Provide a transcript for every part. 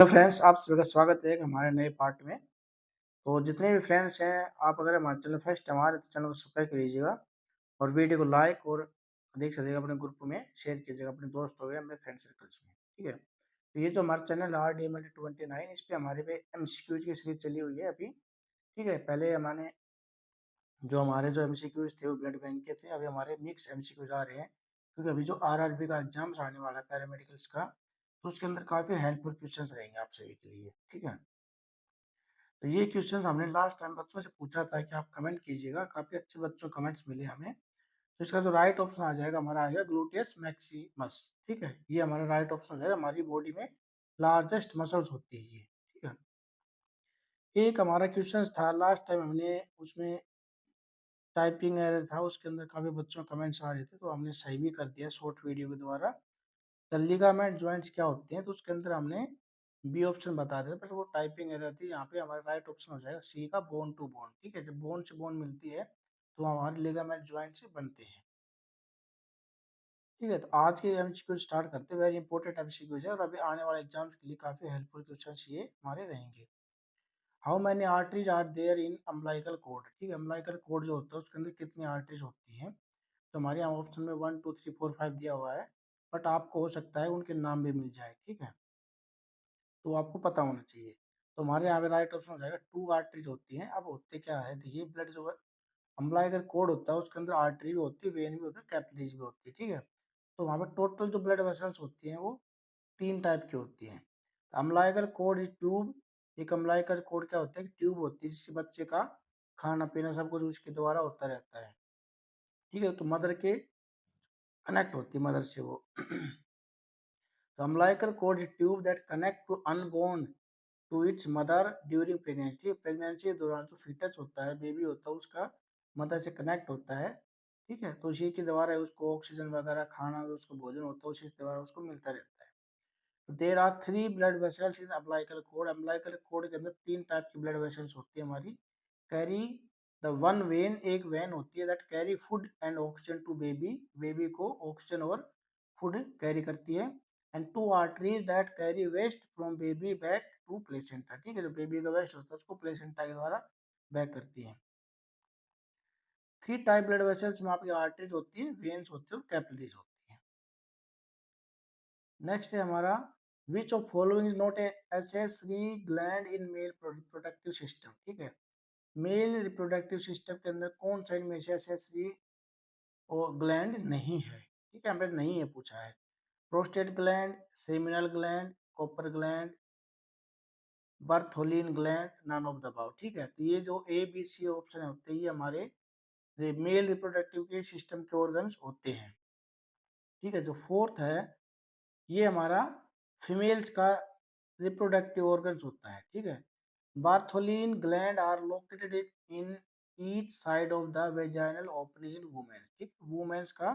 तो फ्रेंड्स, आप सभी का स्वागत है हमारे नए पार्ट में। तो जितने भी फ्रेंड्स हैं, आप अगर हमारे चैनल फर्स्ट टाइम आ रहे हैं तो चैनल को सब्सक्राइब कर लीजिएगा और वीडियो को लाइक और अधिक से अधिक अपने ग्रुप में शेयर कीजिएगा अपने दोस्तों में, अपने फ्रेंड सर्कल्स में। ठीक है, तो ये जो हमारा चैनल RDML29, इस पे हमारे पे MCQs की सीरीज चली हुई है अभी। ठीक है, पहले हमारे जो MCQs थे वो ब्लड बैंक के थे, अभी हमारे मिक्स MCQs आ रहे हैं क्योंकि अभी जो RRB का एग्जाम्स आने वाला है पैरामेडिकल्स का, तो उसके अंदर काफ़ी हेल्पफुल क्वेश्चन रहेंगे आप सभी के लिए। ठीक है, तो ये क्वेश्चन हमने लास्ट टाइम बच्चों से पूछा था कि आप कमेंट कीजिएगा, काफी अच्छे बच्चों कमेंट्स मिले हमें। तो इसका जो राइट ऑप्शन आ जाएगा हमारा आएगा ग्लूटियस मैक्सिमस। ठीक है, ये हमारा राइट ऑप्शन हो जाएगा, हमारी बॉडी में लार्जेस्ट मसल्स होती है ये। ठीक है, एक हमारा क्वेश्चन था लास्ट टाइम, हमने उसमें टाइपिंग एरर था, उसके अंदर काफी बच्चों कमेंट्स आ रहे थे तो हमने सही भी कर दिया शॉर्ट वीडियो के द्वारा। द लिगामेंट जॉइंट्स क्या होते हैं, तो उसके अंदर हमने बी ऑप्शन बता दिया, पर वो टाइपिंग एरर थी। यहाँ पे हमारा राइट ऑप्शन हो जाएगा सी का बोन टू बोन। ठीक है, जब बोन से बोन मिलती है तो हमारे लिगामेंट जॉइंट से बनते हैं। ठीक है, तो आज के एमसीक्यू स्टार्ट करते हैं। वेरी इंपॉर्टेंट एमसीक्यूज है और अभी आने वाले एग्जाम्स के लिए काफी हेल्पफुल क्वेश्चन ये हमारे रहेंगे। How many arteries are there in umbilical cord. ठीक है, अम्बलाइकल कोड जो होता है उसके अंदर कितनी आर्टरीज होती हैं, तो हमारे यहाँ ऑप्शन में 1 2 3 4 5 दिया हुआ है, बट आपको हो सकता है उनके नाम भी मिल जाए। ठीक है, तो आपको पता होना चाहिए। तो हमारे यहाँ पे राइट ऑप्शन हो जाएगा 2 आर्टरीज होती हैं। अब होते क्या है, देखिए ब्लड जो अम्बलाइकल कोड होता है उसके अंदर आर्टरी भी होती है, वेन भी होती है, कैपिलरीज भी होती है। ठीक है, तो वहाँ पे टोटल जो ब्लड वेसल्स होती हैं वो 3 टाइप की होती हैं। Umbilical code is tube. एक अम्बलाइकल कोड क्या होता है, ट्यूब होती है जिससे बच्चे का खाना पीना सब कुछ उसके द्वारा होता रहता है। ठीक है, तो मदर के कनेक्ट होती है मदर से वो। The umbilical cord is tube that connect to unborn to its mother during pregnancy। Pregnancy के दौरान जो फीटस होता है, बेबी होता है, उसका मदर से कनेक्ट होता है। ठीक है, तो इसी के द्वारा उसको ऑक्सीजन वगैरह खाना जो उसको भोजन होता है उसी के द्वारा उसको मिलता रहता है। There are 3 blood vessels in umbilical cord. Umbilical cord के अंदर 3 टाइप की ब्लड वेसल्स होती है हमारी। कैरी द वन वेन, एक वेन होती है that carry food and oxygen to baby, baby को ऑक्सीजन और फूड कैरी करती है। And 2 arteries that carry waste from baby back to placenta. ठीक है, जो बेबी का वेस्ट होता है उसको प्लेसेंटा के द्वारा बैक करती है। 3 टाइप ब्लड वेसल्स में आपकी आर्टरीज होती है, वेन्स होती है और कैपिलरीज होती है। नेक्स्ट है हमारा विच of following is not a accessory gland in male reproductive system. ठीक है, मेल रिप्रोडक्टिव सिस्टम के अंदर कौन सा इनमें से एसेसरी और ग्लैंड नहीं है। ठीक है, हमने नहीं है पूछा है। Prostate gland, seminal gland, Cowper gland, Bartholin gland, none of the above. ठीक है, तो ये जो ए बी सी ऑप्शन होते हैं ये हमारे मेल रिप्रोडक्टिव के सिस्टम के ऑर्गन्स होते हैं। ठीक है, जो फोर्थ है ये हमारा फीमेल्स का रिप्रोडक्टिव ऑर्गन्स होता है। ठीक है, Bartholin gland are located in each side of the vaginal opening in women. ठीक, वुमेन्स का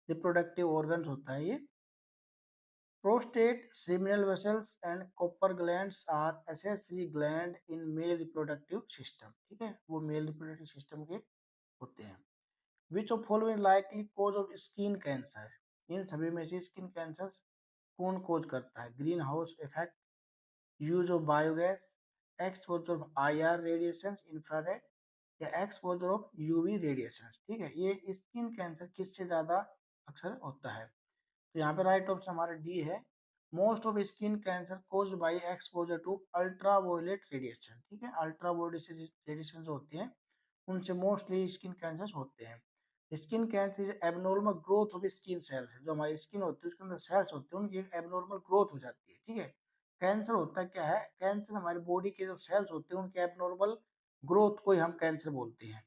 रिप्रोडक्टिव ऑर्गन्स होता है ये। Prostate, seminal vessels and copper glands are accessory gland in male reproductive system। ठीक है, वो मेल रिप्रोडक्टिव सिस्टम के होते हैं। Which of following likely cause of skin cancer. इन सभी में से स्किन कैंसर कौन कोज करता है। Greenhouse effect, use of biogas, exposure of IR radiation infrared, या एक्सपोजर ऑफ UV रेडिएशन। ठीक है, ये स्किन कैंसर किससे ज्यादा अक्सर होता है, तो यहाँ पे राइट ऑप्शन हमारा डी है। Most of skin cancer caused by exposure to ultraviolet radiation. ठीक है, अल्ट्रावायलेट रेडिएशन जो होते हैं उनसे मोस्टली स्किन कैंसर होते हैं। Skin cancer is abnormal growth of skin cells. जो हमारी स्किन होती है उसके अंदर सेल्स होते हैं, उनकी एक एबनॉर्मल ग्रोथ हो जाती है। ठीक है, कैंसर होता क्या है, कैंसर हमारी बॉडी के जो सेल्स होते हैं उनकी एबनॉर्मल ग्रोथ को ही हम कैंसर बोलते हैं।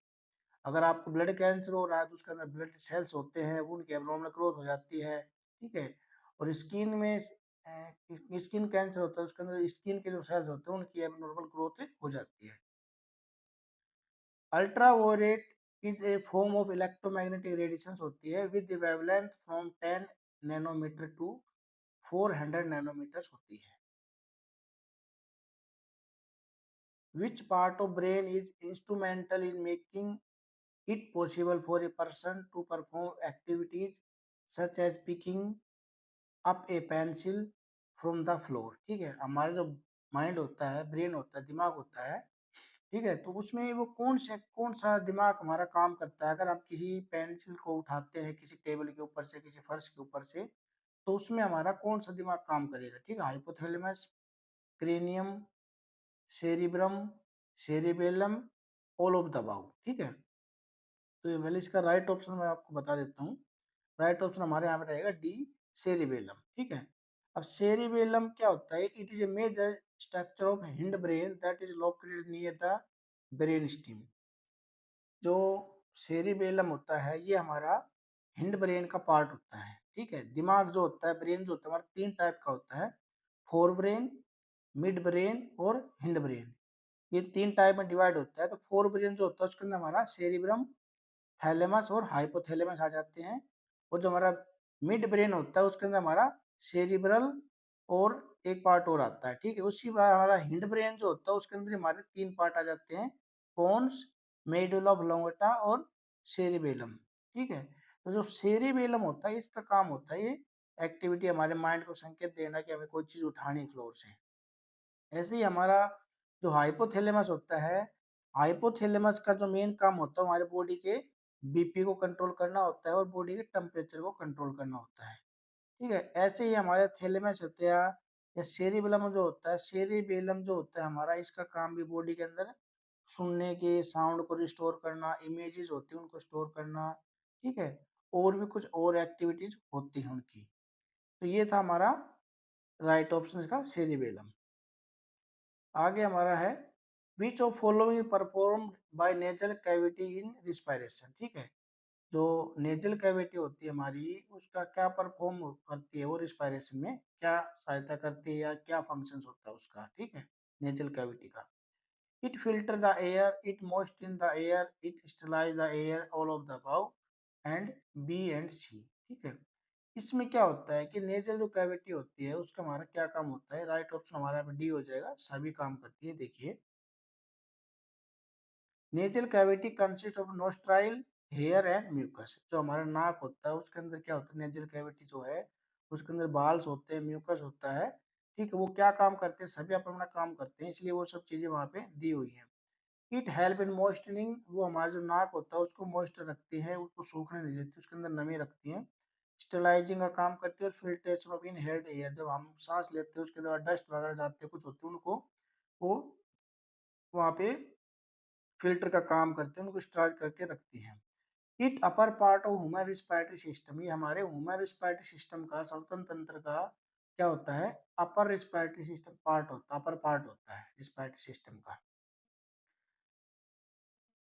अगर आपको ब्लड कैंसर हो रहा है तो उसके अंदर ब्लड सेल्स होते हैं, वो उनकी एबनॉर्मल ग्रोथ हो जाती है। ठीक है, और स्किन में स्किन कैंसर होता है उसके अंदर स्किन के जो सेल्स होते हैं उनकी एबनॉर्मल ग्रोथ हो जाती है। Ultraviolet is a form of electromagnetic radiation होती है with wavelength from 10 nanometre to 400 nanometre होती है। Which part of brain is instrumental in making it possible for a person to perform activities such as picking up a pencil, from the floor, ठीक है। हमारा जो mind होता है, brain होता है, दिमाग होता है, ठीक है, तो उसमें वो कौन सा दिमाग हमारा काम करता है। अगर आप किसी पेंसिल को उठाते हैं किसी टेबल के ऊपर से, किसी फर्श के ऊपर से, तो उसमें हमारा कौन सा दिमाग काम करेगा, ठीक है। Hypothalamus, cranium, cerebrum, cerebellum, all of the about, ठीक है। तो ये पहले इसका राइट ऑप्शन मैं आपको बता देता हूँ। राइट ऑप्शन हमारे यहाँ पे रहेगा डी, सेरिबेलम, ठीक है। अब सेरिबेलम क्या होता है, it is a major structure of hind brain that is located near the brain stem. जो सेरिबेलम होता है ये हमारा हिंड ब्रेन का पार्ट होता है, ठीक है। दिमाग जो होता है, ब्रेन जो होता है हमारा तीन टाइप का होता है, फोर ब्रेन, मिड ब्रेन और हिंड ब्रेन। ये तीन टाइप में डिवाइड होता है। तो फोर ब्रेन जो होता है उसके अंदर हमारा सेरिब्रम, थैलेमस और हाइपोथैलेमस आ जाते हैं। और जो हमारा मिड ब्रेन होता है उसके अंदर हमारा सेरिब्रल और एक पार्ट और आता है, ठीक है। उसी बार हमारा हिंड ब्रेन जो होता है उसके अंदर हमारे तीन पार्ट आ जाते हैं, पोन्स, मेडुला ऑब्लोंगेटा और सेरिबेलम, ठीक है। तो जो सेरिबेलम होता है इसका काम होता है ये एक्टिविटी हमारे माइंड को संकेत देना कि हमें कोई चीज उठानी फ्लोर से। ऐसे ही हमारा जो हाइपोथैलेमस होता है, हाइपोथैलेमस का जो मेन काम होता है हमारे बॉडी के बीपी को कंट्रोल करना होता है और बॉडी के टेम्परेचर को कंट्रोल करना होता है, ठीक है। ऐसे ही हमारे थैलेमस होते हैं या सेरिबेलम जो होता है, सेरिबेलम जो होता है हमारा, इसका काम भी बॉडी के अंदर सुनने के साउंड को रिस्टोर करना, इमेजेस होती है उनको स्टोर करना, ठीक है। और भी कुछ और एक्टिविटीज होती हैं उनकी। तो ये था हमारा राइट ऑप्शन इसका सेरिबेलम। आगे हमारा है which of following perform by nasal cavity in respiration, ठीक है। जो नेजल कैविटी होती है हमारी उसका क्या परफॉर्म करती है, वो रिस्पायरेशन में क्या सहायता करती है या क्या फंक्शंस होता है उसका, ठीक है, नेजल कैविटी का। It filter the air, it moisture the air, it sterilise the air, all of the above and B and C, ठीक है। इसमें क्या होता है कि नेजल जो कैविटी होती है उसका हमारा क्या काम होता है, राइट ऑप्शन हमारा डी हो जाएगा, सभी काम करती है। देखिए, nasal cavity consist of nostril, hair and mucus. जो हमारा नाक होता है उसके अंदर क्या होता है, नेजल कैविटी जो है उसके अंदर बाल्स होते हैं, म्यूकस होता है, ठीक है। वो क्या काम करते हैं, सभी अपना अपना काम करते हैं, इसलिए वो सब चीजें वहाँ पे दी हुई है। इट हेल्प इन मॉइस्चरिंग, वो हमारा जो नाक होता है उसको मॉइस्चर रखती है, उसको सूखने नहीं देती, उसके अंदर नमी रखती है। स्टरलाइजिंग का काम करती है और फिल्ट्रेशन ऑफ इनहेल्ड एयर, जब हम सांस लेते हैं उसके बाद डस्ट वगैरह जाते हैं कुछ होते हैं उनको वो वहाँ पे फिल्टर का काम करते हैं, उनको स्टोरेज करके रखती हैं। It upper part of human respiratory system, ये हमारे ह्यूमन रिस्पायरेटरी सिस्टम का, श्वसन तंत्र का क्या होता है, अपर रिस्पायरेटरी सिस्टम पार्ट होता है, अपर पार्ट होता है रिस्पायरेटरी सिस्टम का।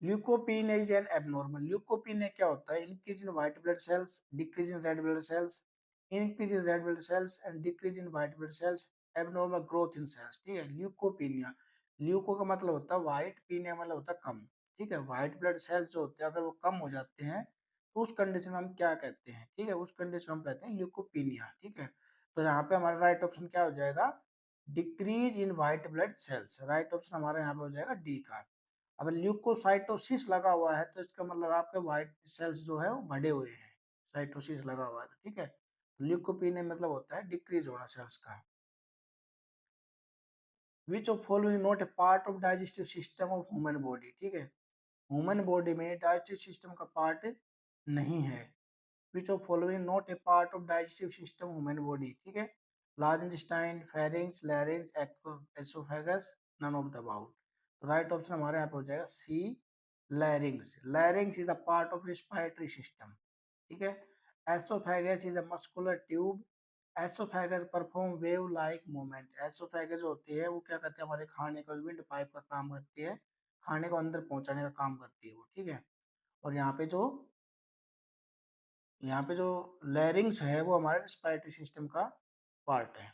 Leukopenia is an abnormal, leukopenia क्या होता है, increase in white blood cells, decrease in red blood cells, increase in red blood cells and decrease in white blood cells, abnormal growth in cells, ठीक है। Leucopenia, leuco का मतलब होता है white, पीनिया मतलब होता है कम, ठीक है। व्हाइट ब्लड सेल्स जो होते हैं अगर वो कम हो जाते हैं तो उस कंडीशन में हम क्या कहते हैं, ठीक है, उस कंडीशन में हम कहते हैं ल्यूकोपीनिया, ठीक है। तो यहाँ पे हमारा राइट ऑप्शन क्या हो जाएगा, decrease in white blood sales, right option हमारा यहाँ पे हो जाएगा डी का। अब ल्यूकोसाइटोसिस लगा हुआ है तो इसका मतलब आपके व्हाइट सेल्स जो है वो बढ़े हुए हैं, साइटोसिस लगा हुआ है, ठीक है। ल्यूकोपीनिया मतलब होता है डिक्रीज होना सेल्स का। Which of following not a part of digestive system of human body, ठीक है। ह्यूमन बॉडी में डाइजेस्टिव सिस्टम का पार्ट नहीं है। Which of following not a part of digestive system human body, ठीक है। Large intestine, pharynx, larynx, oesophagus, none of the above. तो right option हमारे यहाँ पे हो जाएगा C, larynx. Larynx is a part of respiratory system, ठीक है। Oesophagus is a muscular tube, oesophagus perform wave like movement. Oesophagus होती है वो क्या करते हैं, हमारे खाने का विंड पाइप का काम करती है, खाने को अंदर पहुंचाने का काम करती है वो, ठीक है। और यहाँ पे जो लैरिंग्स है वो हमारे रिस्पायरेटरी सिस्टम का पार्ट है।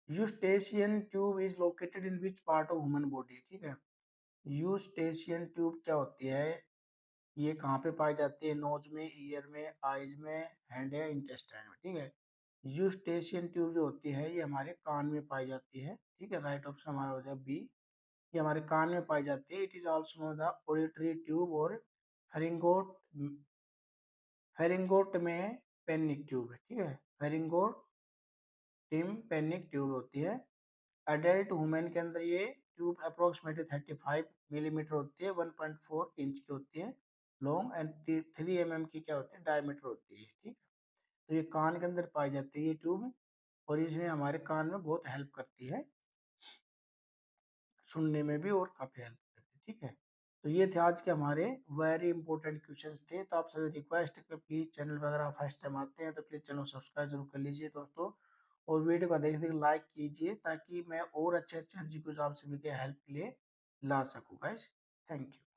Eustachian tube is located in which part of human body, ठीक है। यूस्टेशियन ट्यूब क्या होती है, ये कहाँ पे पाई जाती है, नोज में, ईयर में, आइज में, हैंड या इंटेस्टाइन में, ठीक है। यूस्टेशियन ट्यूब जो होती है ये हमारे कान में पाई जाती है, ठीक है। राइट ऑप्शन हमारा हो जाएगा बी, ये हमारे कान में पाई जाती है। It is also known the auditory tube और फेरिंगोट, फेरिंगोट में पेनिक ट्यूब है, ठीक है, फेरिंगो टिम पेनिक ट्यूब होती है। एडल्ट वुमेन के अंदर ये ट्यूब अप्रोक्सीमेटली 35 मिलीमीटर होती है, 1.4 इंच की होती है लॉन्ग, एंड 3 की क्या होती है डायमीटर होती है, ठीक है। तो ये कान के अंदर पाई जाती है ये ट्यूब, और इसमें हमारे कान में बहुत हेल्प करती है, सुनने में भी और काफ़ी हेल्प करती है, ठीक है। तो ये थे आज के हमारे वेरी इंपॉर्टेंट क्वेश्चंस थे। तो आप सभी रिक्वेस्ट है कि प्लीज़ चैनल वगैरह फर्स्ट टाइम आते हैं तो प्लीज़ चैनल सब्सक्राइब जरूर कर लीजिए दोस्तों, और वीडियो को देख देख लाइक कीजिए ताकि मैं और अच्छे अच्छे एमसीक्यूज आप सभी के हेल्प के लिए ला सकूँ गाइस। Thank you.